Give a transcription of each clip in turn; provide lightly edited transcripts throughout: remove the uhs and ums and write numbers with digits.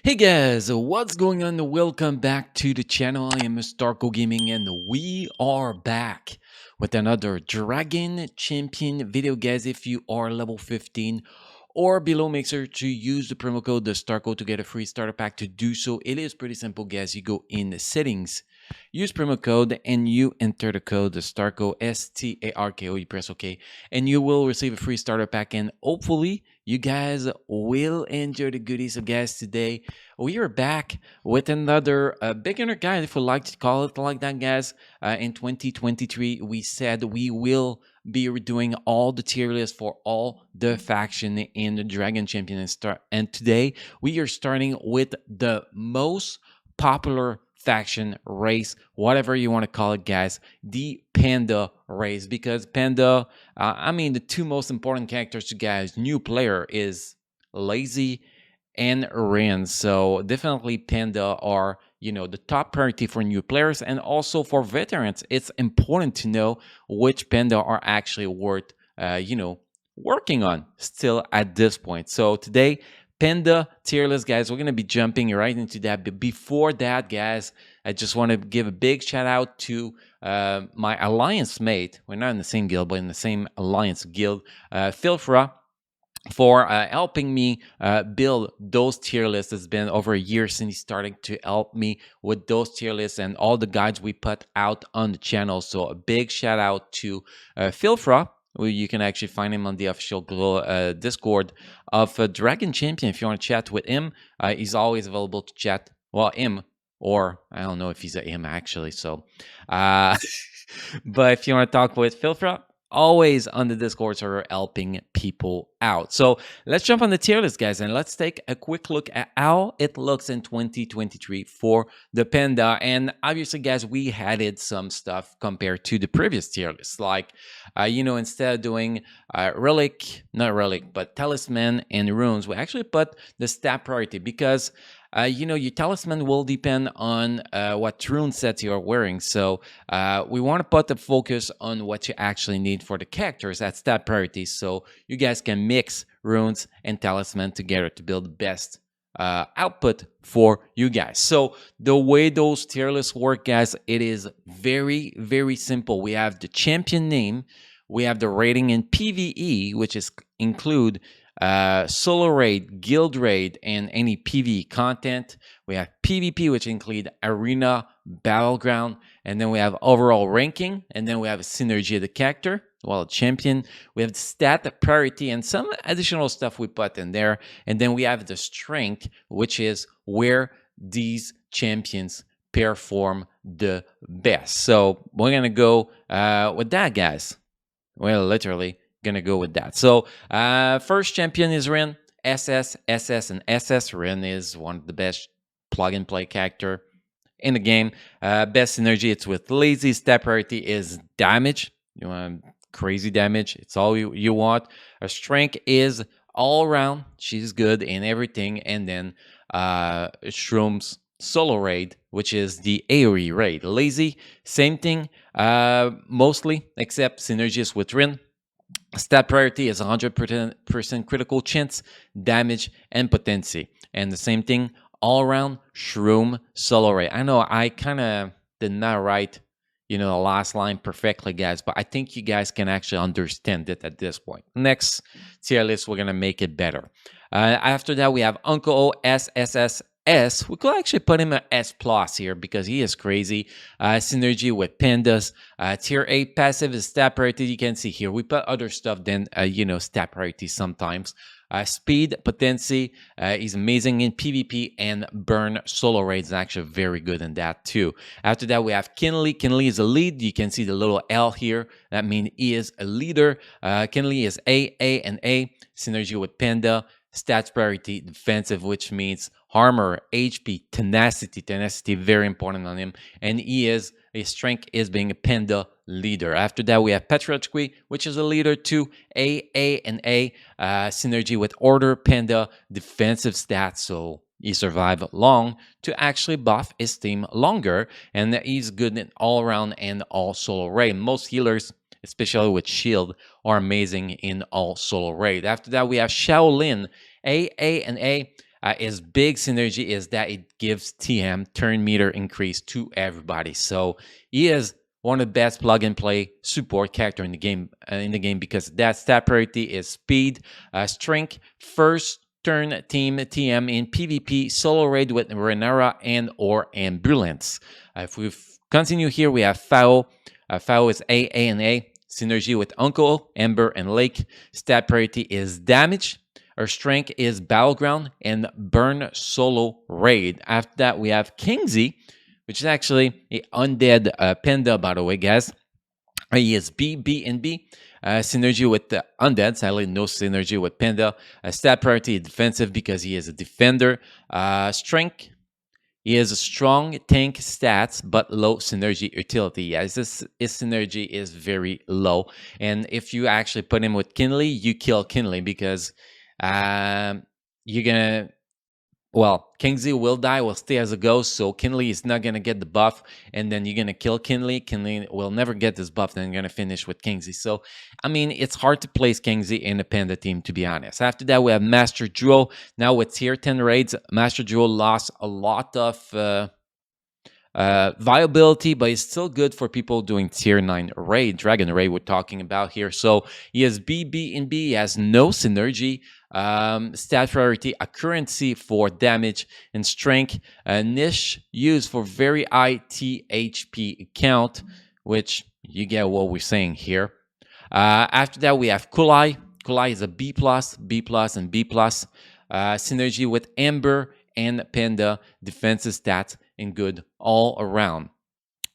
Hey guys, what's going on? Welcome back to the channel. I am Mr. Gaming and we are back with another Dragon Champion video, guys. If you are level 15 or below, make sure to use the promo code the Starco to get a free starter pack. To do so, it is pretty simple, guys. You go in the settings, use promo code, and you enter the code the Starco, STARKO. You press OK, and you will receive a free starter pack. And hopefully, you guys will enjoy the goodies. So, guys, today we are back with another beginner guide, if we like to call it like that, guys. In 2023, we said we will be doing all the tier lists for all the faction in the Dragon Champion and today we are starting with the most popular faction race, whatever you want to call it, guys, the Panda race. Because Panda, the two most important characters to guys, new player is Lazy and Rin. So definitely Panda are, the top priority for new players, and also for veterans. It's important to know which Panda are actually worth, working on still at this point. So today, Panda tier list, guys, we're going to be jumping right into that. But before that, guys, I just want to give a big shout out to my alliance mate. We're not in the same guild, but in the same alliance guild, Philfra, for helping me build those tier lists. It's been over a year since he's starting to help me with those tier lists and all the guides we put out on the channel. So a big shout out to Philfra. You can actually find him on the official Discord of Dragon Champion if you want to chat with him. He's always available to chat. Well, him, or I don't know if he's a him actually. So, but if you want to talk with Philfra, always on the Discord server helping people out. So let's jump on the tier list, guys, and let's take a quick look at how it looks in 2023 for the Panda. And obviously, guys, we added some stuff compared to the previous tier list. Like, instead of doing not relic, but talisman and runes, we actually put the stat priority because your talisman will depend on what rune set you're wearing. So we want to put the focus on what you actually need for the characters at stat priority. So you guys can mix runes and talisman together to build the best output for you guys. So the way those tier lists work, guys, it is very, very simple. We have the champion name, we have the rating in PvE, which is include solo raid, guild raid, and any PvE content. We have PvP, which include arena, battleground, and then we have overall ranking, and then we have a synergy of the character, well, champion. We have the stat priority and some additional stuff we put in there, and then we have the strength, which is where these champions perform the best. So we're gonna go with that, guys. Well, literally gonna go with that. So first champion is Rin. SS, SS, and SS. Rin is one of the best plug and play character in the game. Best synergy, it's with Lazy. Stat priority is damage. You want crazy damage, it's all you want. Her strength is all around, she's good in everything. And then Shroom's solo raid, which is the AoE raid. Lazy, same thing, mostly, except synergies with Rin. Stat priority is 100% critical chance, damage, and potency. And the same thing all around, Shroom solo raid. I know I kind of did not write, the last line perfectly, guys, but I think you guys can actually understand it at this point. Next tier list, we're going to make it better. After that, we have Uncle O, SSS, S. We could actually put him an S plus here because he is crazy. Synergy with pandas. Tier 8 passive is stat priority. You can see here we put other stuff than stat priority sometimes. Speed, potency is amazing in PvP, and burn solo raid is actually very good in that too. After that, we have Kinley. Kinley is a lead. You can see the little L here. That means he is a leader. Kinley is A, and A. Synergy with Panda. Stats priority, defensive, which means armor, HP, tenacity. Tenacity, very important on him. And his strength is being a Panda leader. After that, we have Petrochki, which is a leader too. A, and A. Synergy with Order, Panda, defensive stats. So he survived long to actually buff his team longer. And he's good in all around and all solo raid. Most healers, especially with shield, are amazing in all solo raid. After that, we have Shaolin, A, and A. His big synergy is that it gives TM turn meter increase to everybody. So he is one of the best plug and play support character in the game. Because that stat priority is speed, strength, first turn team TM in PvP, solo raid with Renara and or ambulance. If we continue here, we have Foul. Foul is A, and A. Synergy with Uncle, Ember, and Lake. Stat priority is damage. Our strength is Battleground and Burn Solo Raid. After that, we have Kingsley, which is actually a undead Panda, by the way, guys. He is B, B, and B. Synergy with the undead. Sadly, no synergy with Panda. Stat priority defensive because he is a defender. Strength. He has a strong tank stats, but low synergy utility. Yes, his synergy is very low. And if you actually put him with Kinley, you kill Kinley because you're gonna, well, Kingsley will die, will stay as a ghost, so Kinley is not gonna get the buff, and then you're gonna kill Kinley. Kinley will never get this buff, then you're gonna finish with Kingsley. So, I mean, it's hard to place Kingsley in a Panda team, to be honest. After that, we have Master Duo. Now with tier 10 raids, Master Duo lost a lot of viability, but it's still good for people doing tier 9 raid, Dragon Raid we're talking about here. So he has B, B, and B. He has no synergy, stat priority, accuracy for damage, and strength. Niche used for very high THP count, which you get what we're saying here. After that, we have Kulai. Kulai is a B+, B+, and B+. Synergy with Ember and Panda, defensive stats, and good all around.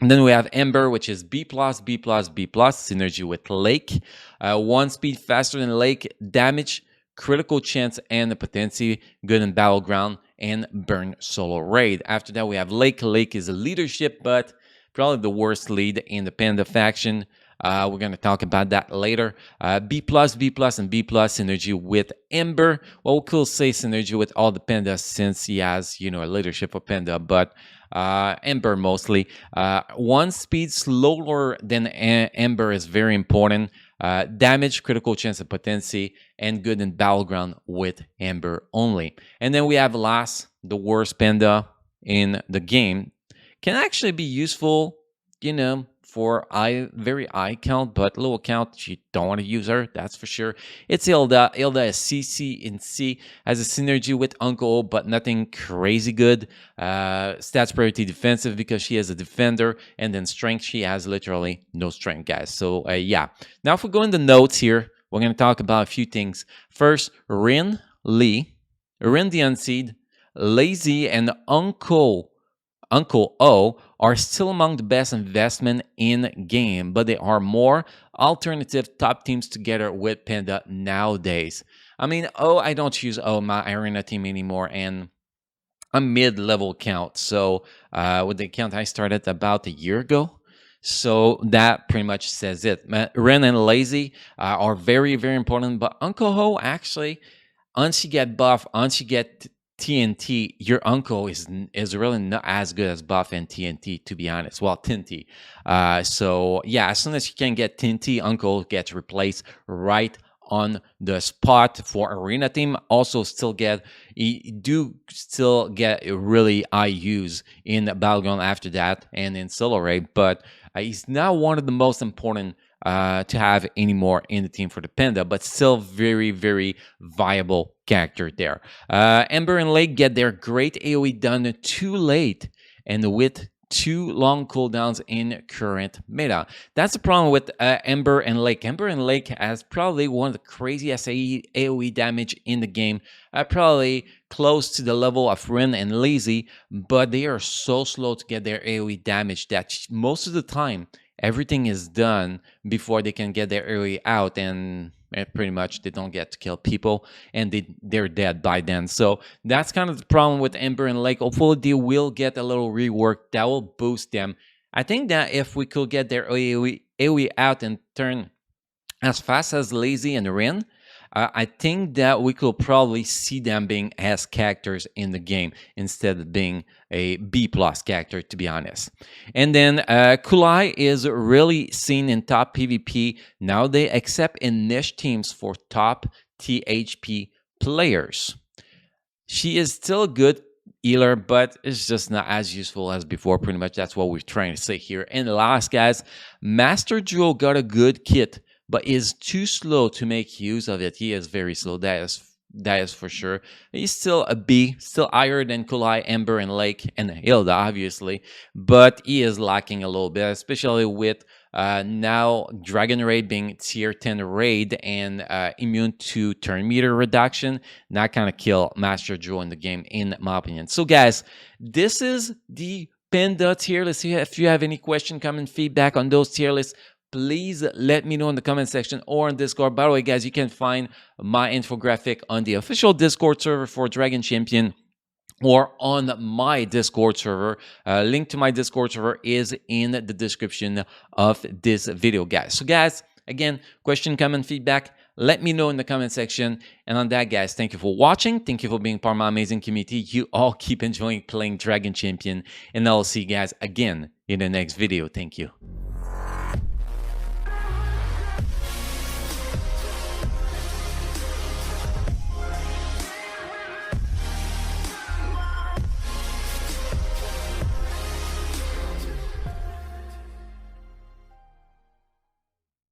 And then we have Ember, which is B+, B+, B+, synergy with Lake. 1 speed faster than Lake, damage, critical chance, and the potency, good in Battleground, and Burn Solo Raid. After that, we have Lake. Lake is a leadership, but probably the worst lead in the Panda faction. We're going to talk about that later. B+, B+, and B+, synergy with Ember. Well, we could say synergy with all the Pandas since he has, a leadership of Panda, but Ember mostly. 1 speed slower than Ember is very important. Damage, critical chance of potency, and good in Battleground with Ember only. And then we have last, the worst Panda in the game. Can actually be useful, for very high count, but low count, you don't want to use her, that's for sure. It's Hilda. Hilda is CC in C, has a synergy with Uncle, but nothing crazy good. Stats priority defensive because she is a defender, and then strength, she has literally no strength, guys. So yeah. Now if we go in the notes here, we're going to talk about a few things. First, Rin Lee, Rin the Unseed, Lazy, and Uncle O are still among the best investment in game, but they are more alternative top teams together with Panda nowadays. I mean, I don't use my arena team anymore, and I'm mid-level count. So with the account I started about a year ago. So that pretty much says it. Ren and Lazy are very, very important, but Uncle Ho actually, once you get buff, once you get TNT, your uncle is really not as good as buff and TNT, to be honest. Well, Tinty. So yeah, as soon as you can get Tinty, uncle gets replaced right on the spot. For arena team. Also you do still get a really high use in Battleground after that and in solo raid, but he's not one of the most important to have anymore in the team for the Panda, but still very, very viable character there. Ember and Lake get their great AoE done too late and with too long cooldowns in current meta. That's the problem with Ember and Lake. Ember and Lake has probably one of the craziest AoE damage in the game, probably close to the level of Rin and Lazy, but they are so slow to get their AoE damage that most of the time everything is done before they can get their AoE out, and pretty much they don't get to kill people, and they're dead by then. So that's kind of the problem with Ember and Lake. Hopefully they will get a little rework that will boost them. I think that if we could get their AoE out and turn as fast as Lazy and Rin, I think that we could probably see them being S characters in the game instead of being a B+ character, to be honest. And then Kulai is really seen in top PvP nowadays, except in niche teams for top THP players. She is still a good healer, but it's just not as useful as before. Pretty much that's what we're trying to say here. And last, guys, Master Duo got a good kit, but is too slow to make use of it. He is very slow. That is for sure. He's still a B, still higher than Kulai, Ember, and Lake, and Hilda, obviously, but he is lacking a little bit, especially with now Dragon Raid being tier 10 raid and immune to turn meter reduction. That kind of kill Master Duo in the game, in my opinion. So, guys, this is the Panda tier list. If you have any question, comment, feedback on those tier lists, please let me know in the comment section or on Discord. By the way, guys, you can find my infographic on the official Discord server for Dragon Champion or on my Discord server. Link to my Discord server is in the description of this video, guys. So, guys, again, question, comment, feedback, let me know in the comment section. And on that, guys, thank you for watching. Thank you for being part of my amazing community. You all keep enjoying playing Dragon Champion. And I'll see you guys again in the next video. Thank you.